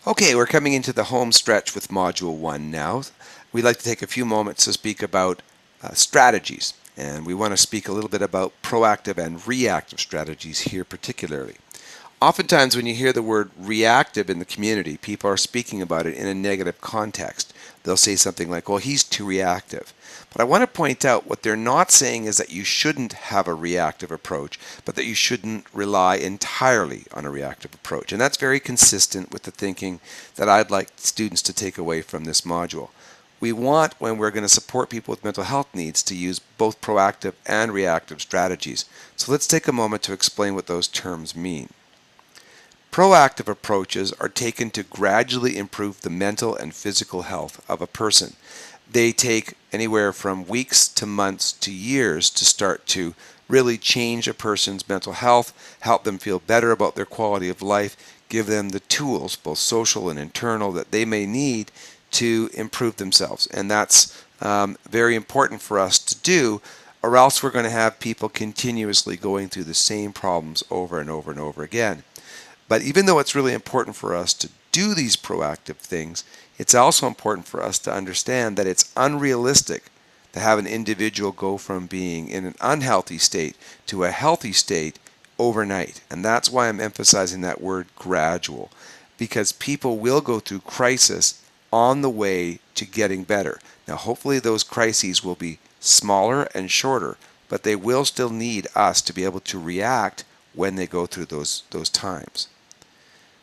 Okay, we're coming into the home stretch with Module 1 now. We'd like to take a few moments to speak about strategies, and we want to speak a little bit about proactive and reactive strategies here particularly. Oftentimes when you hear the word reactive in the community, people are speaking about it in a negative context. They'll say something like, well, he's too reactive. But I want to point out what they're not saying is that you shouldn't have a reactive approach, but that you shouldn't rely entirely on a reactive approach. And that's very consistent with the thinking that I'd like students to take away from this module. We want, when we're going to support people with mental health needs, to use both proactive and reactive strategies. So let's take a moment to explain what those terms mean. Proactive approaches are taken to gradually improve the mental and physical health of a person. They take anywhere from weeks to months to years to start to really change a person's mental health, help them feel better about their quality of life, give them the tools, both social and internal, that they may need to improve themselves. And that's very important for us to do, or else we're going to have people continuously going through the same problems over and over and over again. But even though it's really important for us to do these proactive things, it's also important for us to understand that it's unrealistic to have an individual go from being in an unhealthy state to a healthy state overnight. And that's why I'm emphasizing that word gradual, because people will go through crisis on the way to getting better. Now, hopefully those crises will be smaller and shorter, but they will still need us to be able to react when they go through those times.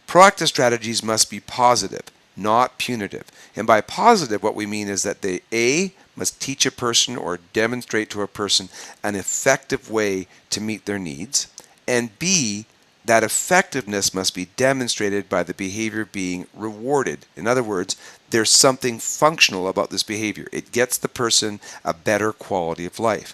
Proactive strategies must be positive, not punitive. And by positive, what we mean is that they A, must teach a person or demonstrate to a person an effective way to meet their needs, and B, that effectiveness must be demonstrated by the behavior being rewarded. In other words, there's something functional about this behavior. It gets the person a better quality of life.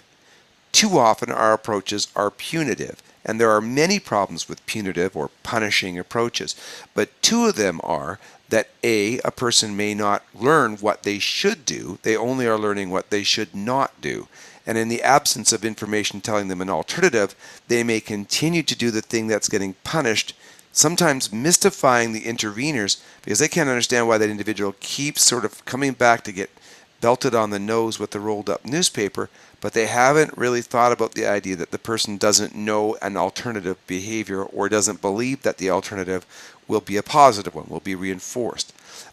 Too often our approaches are punitive, and there are many problems with punitive or punishing approaches, but two of them are that a person may not learn what they should do, they only are learning what they should not do. And in the absence of information telling them an alternative, they may continue to do the thing that's getting punished, sometimes mystifying the interveners because they can't understand why that individual keeps sort of coming back to get belted on the nose with the rolled up newspaper, but they haven't really thought about the idea that the person doesn't know an alternative behavior or doesn't believe that the alternative will be a positive one, will be reinforced.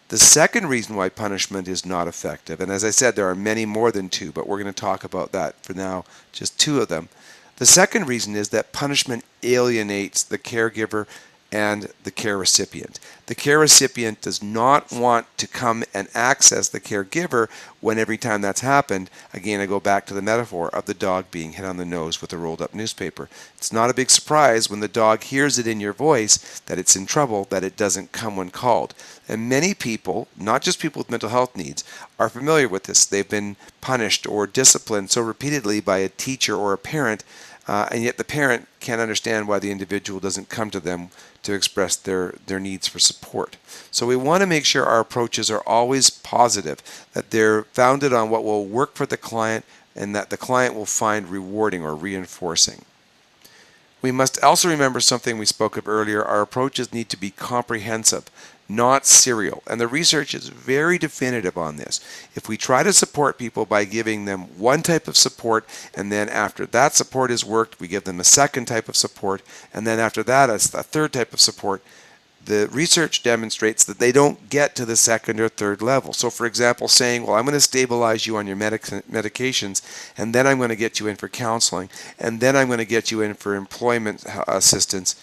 The second reason why punishment is not effective, and as I said, there are many more than two, but we're going to talk about that for now, just two of them. The second reason is that punishment alienates the caregiver and the care recipient. The care recipient does not want to come and access the caregiver when every time that's happened, again I go back to the metaphor of the dog being hit on the nose with a rolled up newspaper. It's not a big surprise when the dog hears it in your voice that it's in trouble, that it doesn't come when called. And many people, not just people with mental health needs, are familiar with this. They've been punished or disciplined so repeatedly by a teacher or a parent, and yet the parent can't understand why the individual doesn't come to them to express their needs for support. So we want to make sure our approaches are always positive, that they're founded on what will work for the client and that the client will find rewarding or reinforcing. We must also remember something we spoke of earlier. Our approaches need to be comprehensive, not serial. And the research is very definitive on this. If we try to support people by giving them one type of support, and then after that support has worked, we give them a second type of support, and then after that, a third type of support, the research demonstrates that they don't get to the second or third level. So for example, saying, well, I'm going to stabilize you on your medications, and then I'm going to get you in for counseling, and then I'm going to get you in for employment assistance,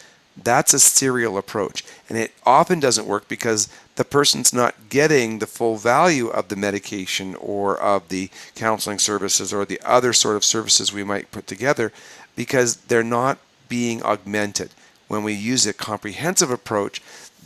that's a serial approach. And it often doesn't work because the person's not getting the full value of the medication or of the counseling services or the other sort of services we might put together because they're not being augmented. When we use a comprehensive approach,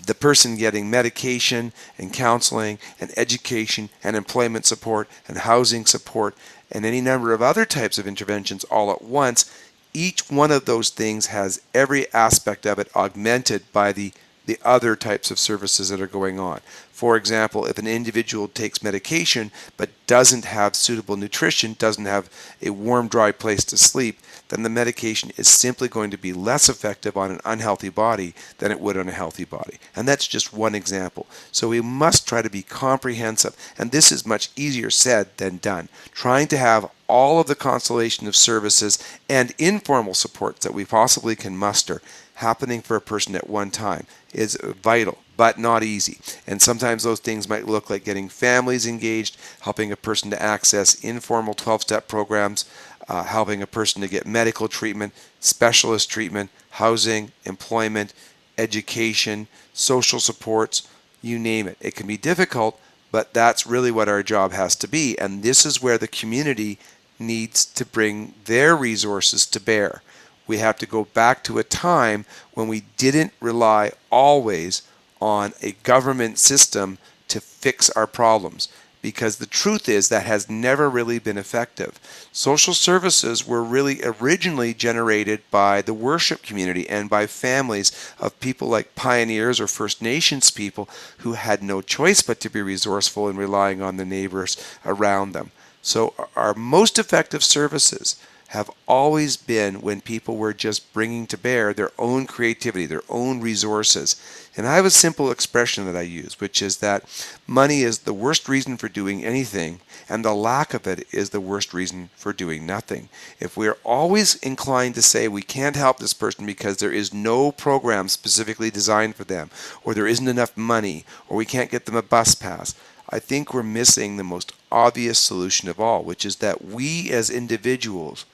the person getting medication and counseling and education and employment support and housing support and any number of other types of interventions all at once, each one of those things has every aspect of it augmented by the the other types of services that are going on. For example, if an individual takes medication but doesn't have suitable nutrition, doesn't have a warm, dry place to sleep, then the medication is simply going to be less effective on an unhealthy body than it would on a healthy body. And that's just one example. So we must try to be comprehensive, and this is much easier said than done. Trying to have all of the constellation of services and informal supports that we possibly can muster happening for a person at one time is vital, but not easy. And sometimes those things might look like getting families engaged, helping a person to access informal 12-step programs, helping a person to get medical treatment, specialist treatment, housing, employment, education, social supports, you name it. It can be difficult, but that's really what our job has to be. And this is where the community needs to bring their resources to bear. We have to go back to a time when we didn't rely always on a government system to fix our problems, because the truth is that has never really been effective. Social services were really originally generated by the worship community and by families of people like pioneers or First Nations people who had no choice but to be resourceful and relying on the neighbors around them. So our most effective services have always been when people were just bringing to bear their own creativity, their own resources. And I have a simple expression that I use, which is that money is the worst reason for doing anything, and the lack of it is the worst reason for doing nothing. If we're always inclined to say we can't help this person because there is no program specifically designed for them, or there isn't enough money, or we can't get them a bus pass, I think we're missing the most obvious solution of all, which is that we as individuals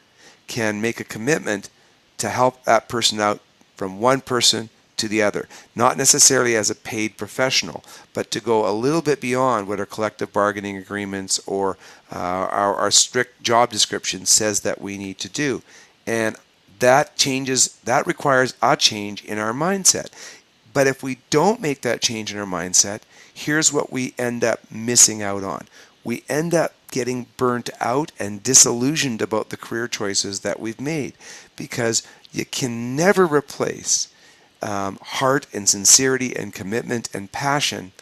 can make a commitment to help that person out from one person to the other, not necessarily as a paid professional, but to go a little bit beyond what our collective bargaining agreements or our strict job description says that we need to do. And that requires a change in our mindset. But if we don't make that change in our mindset, here's what we end up missing out on. We end up getting burnt out and disillusioned about the career choices that we've made, because you can never replace heart and sincerity and commitment and passion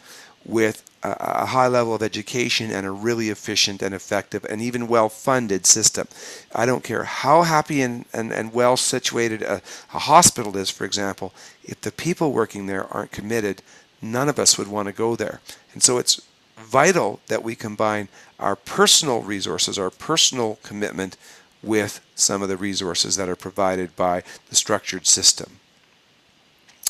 with a high level of education and a really efficient and effective and even well-funded system. I don't care how happy and well situated a hospital is, for example, if the people working there aren't committed, none of us would want to go there. And so it's vital that we combine our personal resources, our personal commitment, with some of the resources that are provided by the structured system.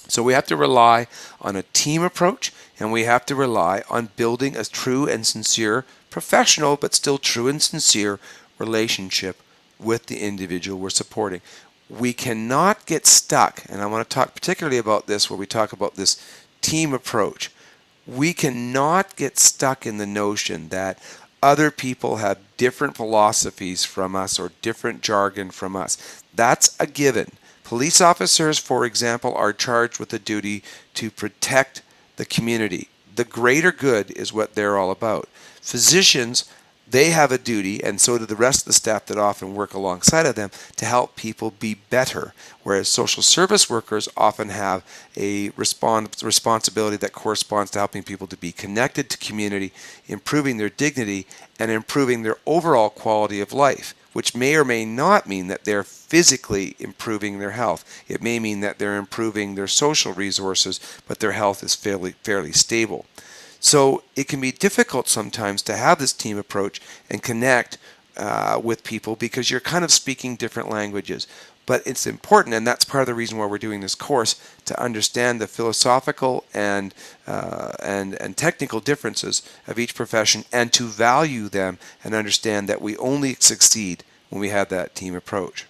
So we have to rely on a team approach, and we have to rely on building a true and sincere, professional but still true and sincere relationship with the individual we're supporting. We cannot get stuck, and I want to talk particularly about this where we talk about this team approach. We cannot get stuck in the notion that other people have different philosophies from us or different jargon from us. That's a given. Police officers, for example, are charged with the duty to protect the community. The greater good is what they're all about. Physicians, they have a duty, and so do the rest of the staff that often work alongside of them, to help people be better, whereas social service workers often have a responsibility that corresponds to helping people to be connected to community, improving their dignity, and improving their overall quality of life, which may or may not mean that they're physically improving their health. It may mean that they're improving their social resources, but their health is fairly stable. So it can be difficult sometimes to have this team approach and connect with people because you're kind of speaking different languages. But it's important, and that's part of the reason why we're doing this course, to understand the philosophical and technical differences of each profession, and to value them and understand that we only succeed when we have that team approach.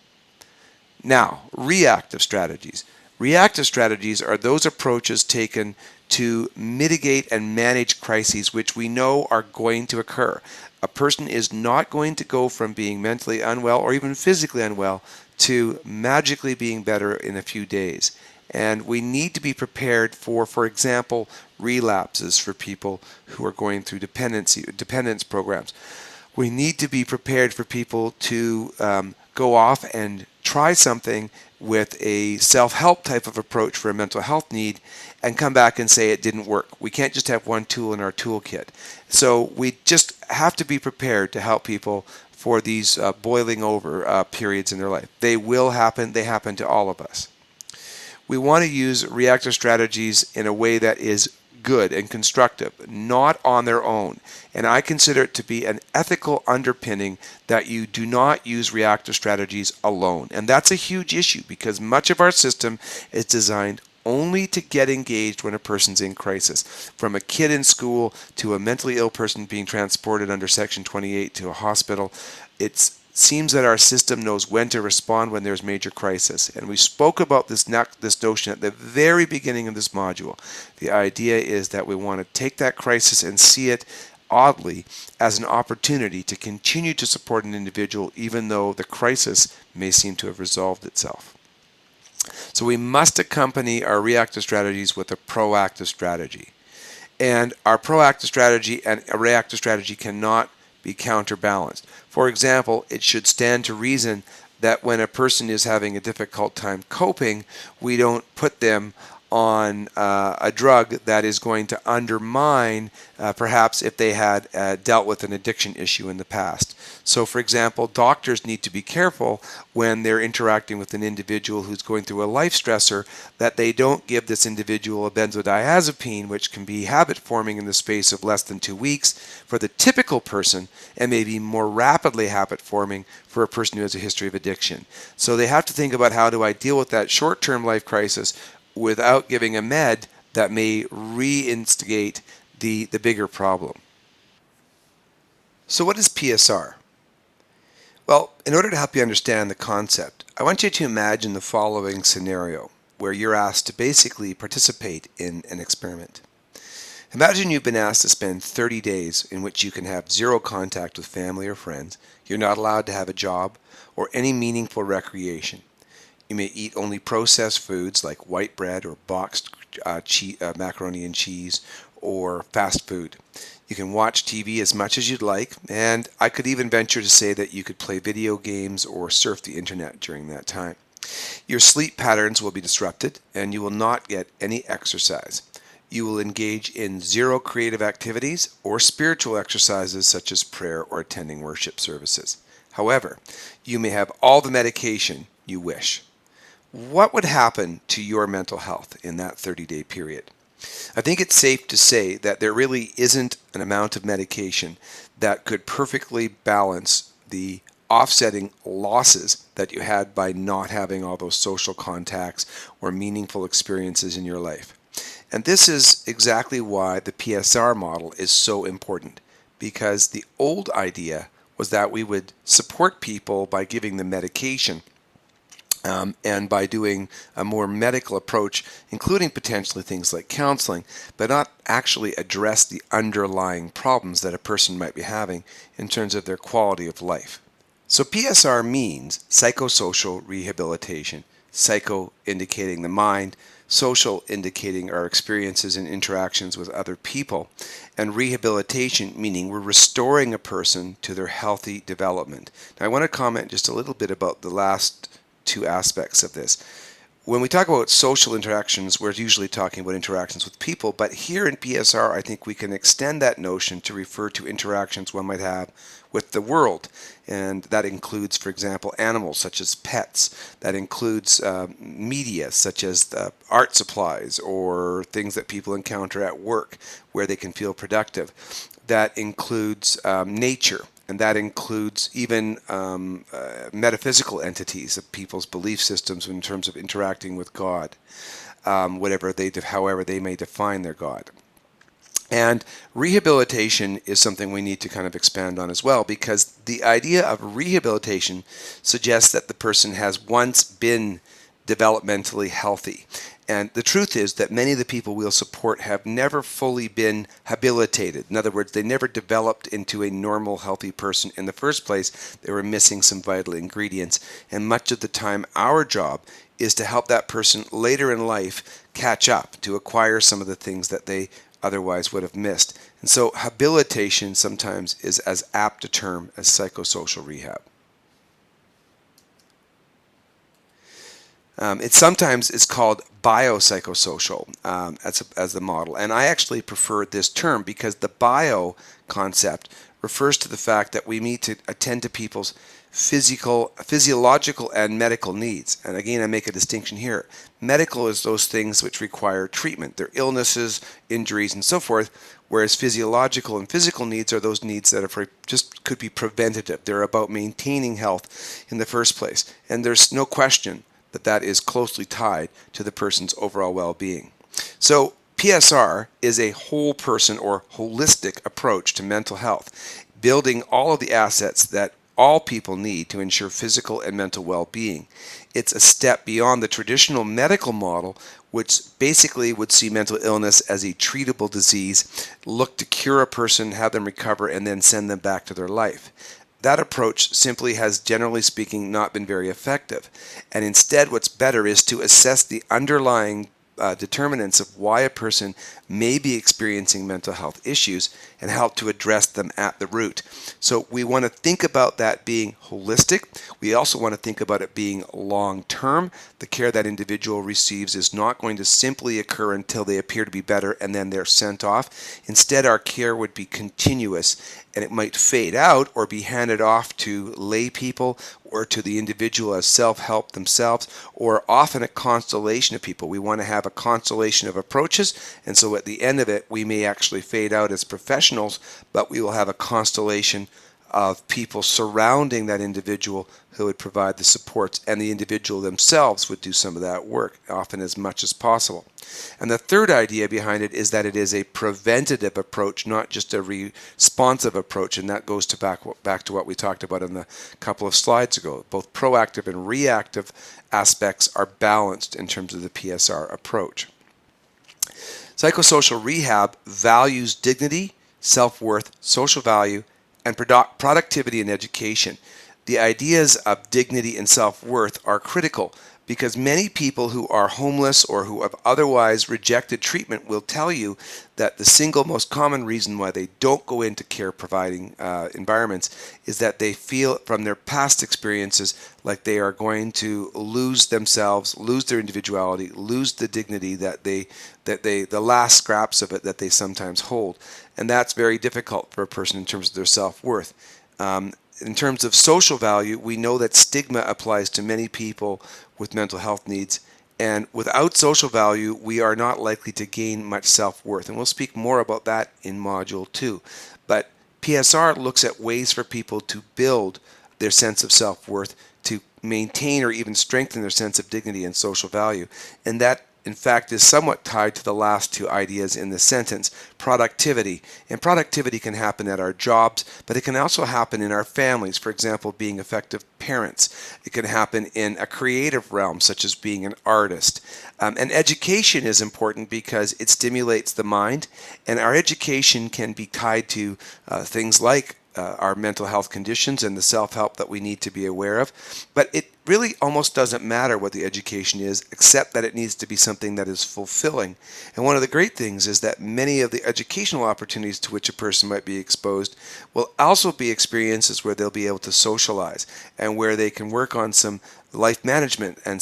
Now, reactive strategies. Reactive strategies are those approaches taken to mitigate and manage crises which we know are going to occur. A person is not going to go from being mentally unwell or even physically unwell to magically being better in a few days. And we need to be prepared for example, relapses for people who are going through dependence programs. We need to be prepared for people to go off and try something with a self-help type of approach for a mental health need and come back and say it didn't work. We can't just have one tool in our toolkit. So we just have to be prepared to help people for these boiling over periods in their life. They will happen. They happen to all of us. We want to use reactive strategies in a way that is good and constructive, not on their own. And I consider it to be an ethical underpinning that you do not use reactive strategies alone. And that's a huge issue because much of our system is designed only to get engaged when a person's in crisis. From a kid in school to a mentally ill person being transported under Section 28 to a hospital, it seems that our system knows when to respond when there's major crisis. And we spoke about this notion at the very beginning of this module. The idea is that we want to take that crisis and see it, oddly, as an opportunity to continue to support an individual even though the crisis may seem to have resolved itself. So we must accompany our reactive strategies with a proactive strategy. And our proactive strategy and a reactive strategy cannot be counterbalanced. For example, it should stand to reason that when a person is having a difficult time coping, we don't put them on a drug that is going to undermine perhaps if they had dealt with an addiction issue in the past. So for example, doctors need to be careful when they're interacting with an individual who's going through a life stressor that they don't give this individual a benzodiazepine, which can be habit forming in the space of less than 2 weeks for the typical person and maybe more rapidly habit forming for a person who has a history of addiction. So they have to think about, how do I deal with that short-term life crisis without giving a med that may reinstigate the bigger problem. So what is PSR? Well, in order to help you understand the concept, I want you to imagine the following scenario where you're asked to basically participate in an experiment. Imagine you've been asked to spend 30 days in which you can have zero contact with family or friends. You're not allowed to have a job or any meaningful recreation. You may eat only processed foods like white bread or boxed macaroni and cheese or fast food. You can watch TV as much as you'd like, and I could even venture to say that you could play video games or surf the internet during that time. Your sleep patterns will be disrupted, and you will not get any exercise. You will engage in zero creative activities or spiritual exercises such as prayer or attending worship services. However, you may have all the medication you wish. What would happen to your mental health in that 30-day period? I think it's safe to say that there really isn't an amount of medication that could perfectly balance the offsetting losses that you had by not having all those social contacts or meaningful experiences in your life. And this is exactly why the PSR model is so important, because the old idea was that we would support people by giving them medication and by doing a more medical approach, including potentially things like counseling, but not actually address the underlying problems that a person might be having in terms of their quality of life. So PSR means psychosocial rehabilitation, psycho indicating the mind, social indicating our experiences and interactions with other people, and rehabilitation meaning we're restoring a person to their healthy development. Now I want to comment just a little bit about the last two aspects of this. When we talk about social interactions, we're usually talking about interactions with people, but here in PSR, I think we can extend that notion to refer to interactions one might have with the world. And that includes, for example, animals such as pets. That includes media such as art supplies or things that people encounter at work where they can feel productive. That includes nature. And that includes even metaphysical entities of people's belief systems in terms of interacting with God, however they may define their God. And rehabilitation is something we need to kind of expand on as well, because the idea of rehabilitation suggests that the person has once been developmentally healthy. And the truth is that many of the people we'll support have never fully been habilitated. In other words, they never developed into a normal, healthy person in the first place. They were missing some vital ingredients. And much of the time, our job is to help that person later in life catch up, to acquire some of the things that they otherwise would have missed. And so habilitation sometimes is as apt a term as psychosocial rehab. It sometimes is called biopsychosocial as the model, and I actually prefer this term because the bio concept refers to the fact that we need to attend to people's physiological and medical needs. And again, I make a distinction here. Medical is those things which require treatment. They're illnesses, injuries, and so forth, whereas physiological and physical needs are those needs that are just could be preventative. They're about maintaining health in the first place. And there's no question that that is closely tied to the person's overall well-being. So PSR is a whole person or holistic approach to mental health, building all of the assets that all people need to ensure physical and mental well-being. It's a step beyond the traditional medical model, which basically would see mental illness as a treatable disease, look to cure a person, have them recover, and then send them back to their life. That approach simply has, generally speaking, not been very effective. And instead, what's better is to assess the underlying determinants of why a person may be experiencing mental health issues and help to address them at the root. So we want to think about that being holistic. We also want to think about it being long-term. The care that individual receives is not going to simply occur until they appear to be better and then they're sent off. Instead, our care would be continuous, and it might fade out or be handed off to lay people or to the individual as self-help themselves, or often a constellation of people. We want to have a constellation of approaches, and so at the end of it, we may actually fade out as professionals, but we will have a constellation of people surrounding that individual who would provide the supports, and the individual themselves would do some of that work, often as much as possible. And the third idea behind it is that it is a preventative approach, not just a responsive approach, and that goes back to what we talked about in the couple of slides ago. Both proactive and reactive aspects are balanced in terms of the PSR approach. Psychosocial rehab values dignity, self-worth, social value, and productivity and education. The ideas of dignity and self-worth are critical because many people who are homeless or who have otherwise rejected treatment will tell you that the single most common reason why they don't go into care providing environments is that they feel from their past experiences like they are going to lose themselves, lose their individuality, lose the dignity that the last scraps of it that they sometimes hold. And that's very difficult for a person in terms of their self-worth. In terms of social value, we know that stigma applies to many people with mental health needs, and without social value, we are not likely to gain much self-worth. And we'll speak more about that in Module 2. But PSR looks at ways for people to build their sense of self-worth, to maintain or even strengthen their sense of dignity and social value. And that, in fact, is somewhat tied to the last two ideas in the sentence, productivity. And productivity can happen at our jobs, but it can also happen in our families, for example, being effective parents. It can happen in a creative realm, such as being an artist. And education is important because it stimulates the mind, and our education can be tied to things like our mental health conditions and the self-help that we need to be aware of. But it really almost doesn't matter what the education is, except that it needs to be something that is fulfilling. And one of the great things is that many of the educational opportunities to which a person might be exposed will also be experiences where they'll be able to socialize and where they can work on some life management and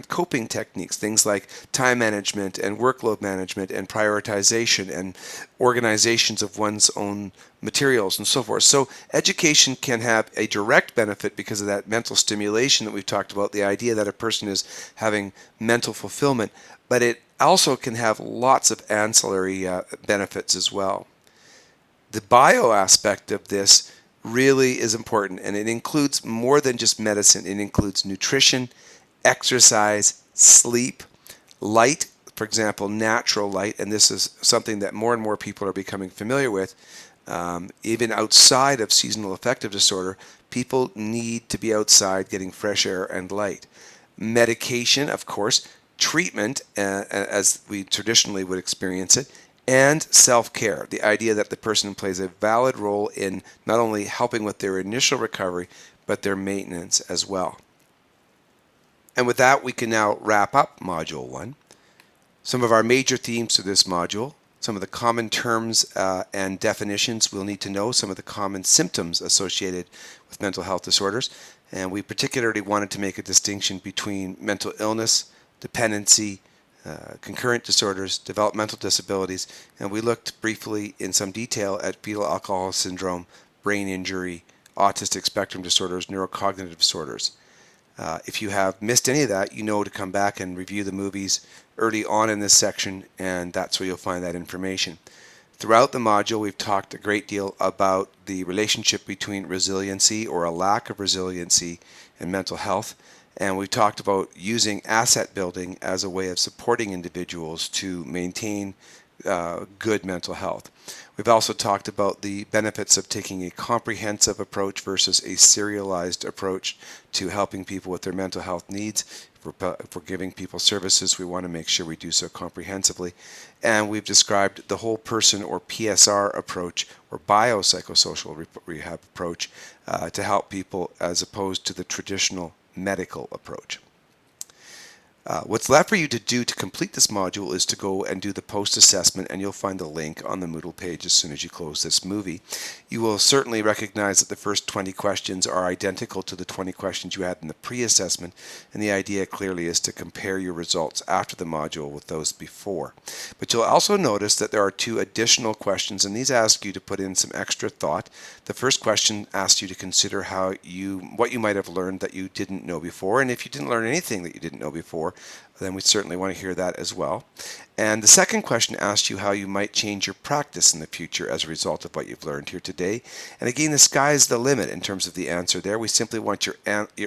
coping techniques, things like time management and workload management and prioritization and organizations of one's own materials and so forth. So education can have a direct benefit because of that mental stimulation that we've talked about, the idea that a person is having mental fulfillment, but it also can have lots of ancillary benefits as well. The bio aspect of this really is important, and it includes more than just medicine. It includes nutrition, exercise, sleep, light, for example, natural light, and this is something that more and more people are becoming familiar with. Even outside of seasonal affective disorder, people need to be outside getting fresh air and light. Medication, of course, treatment, as we traditionally would experience it, and self-care, the idea that the person plays a valid role in not only helping with their initial recovery, but their maintenance as well. And with that, we can now wrap up Module 1. Some of our major themes to this module: some of the common terms and definitions we'll need to know, some of the common symptoms associated with mental health disorders. And we particularly wanted to make a distinction between mental illness, dependency, concurrent disorders, developmental disabilities, and we looked briefly in some detail at fetal alcohol syndrome, brain injury, autistic spectrum disorders, neurocognitive disorders. If you have missed any of that, you know to come back and review the movies early on in this section, and that's where you'll find that information. Throughout the module, we've talked a great deal about the relationship between resiliency or a lack of resiliency and mental health, and we've talked about using asset building as a way of supporting individuals to maintain good mental health. We've also talked about the benefits of taking a comprehensive approach versus a serialized approach to helping people with their mental health needs. If we're giving people services, we want to make sure we do so comprehensively. And we've described the whole person or PSR approach or biopsychosocial rehab approach to help people as opposed to the traditional medical approach. What's left for you to do to complete this module is to go and do the post-assessment, and you'll find the link on the Moodle page as soon as you close this movie. You will certainly recognize that the first 20 questions are identical to the 20 questions you had in the pre-assessment, and the idea clearly is to compare your results after the module with those before. But you'll also notice that there are 2 additional questions, and these ask you to put in some extra thought. The first question asks you to consider what you might have learned that you didn't know before, and if you didn't learn anything that you didn't know before, then we certainly want to hear that as well. And the second question asks you how you might change your practice in the future as a result of what you've learned here today. And again, the sky is the limit in terms of the answer there. We simply want your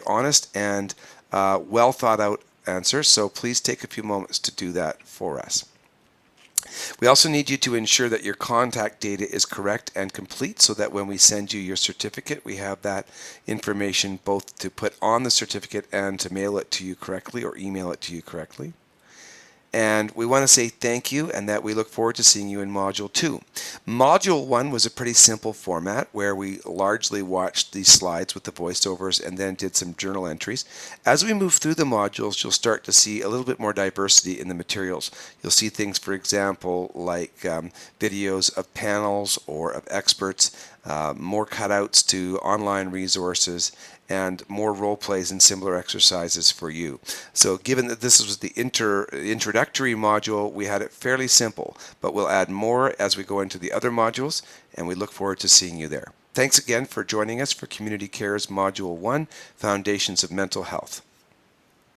honest and well thought out answer, so please take a few moments to do that for us. We also need you to ensure that your contact data is correct and complete so that when we send you your certificate, we have that information both to put on the certificate and to mail it to you correctly or email it to you correctly. And we want to say thank you and that we look forward to seeing you in Module 2. Module 1 was a pretty simple format where we largely watched these slides with the voiceovers and then did some journal entries. As we move through the modules, you'll start to see a little bit more diversity in the materials. You'll see things, for example, like videos of panels or of experts, more cutouts to online resources, and more role plays and similar exercises for you. So given that this was the introductory module, we had it fairly simple, but we'll add more as we go into the other modules, and we look forward to seeing you there. Thanks again for joining us for Community Care's Module 1, Foundations of Mental Health.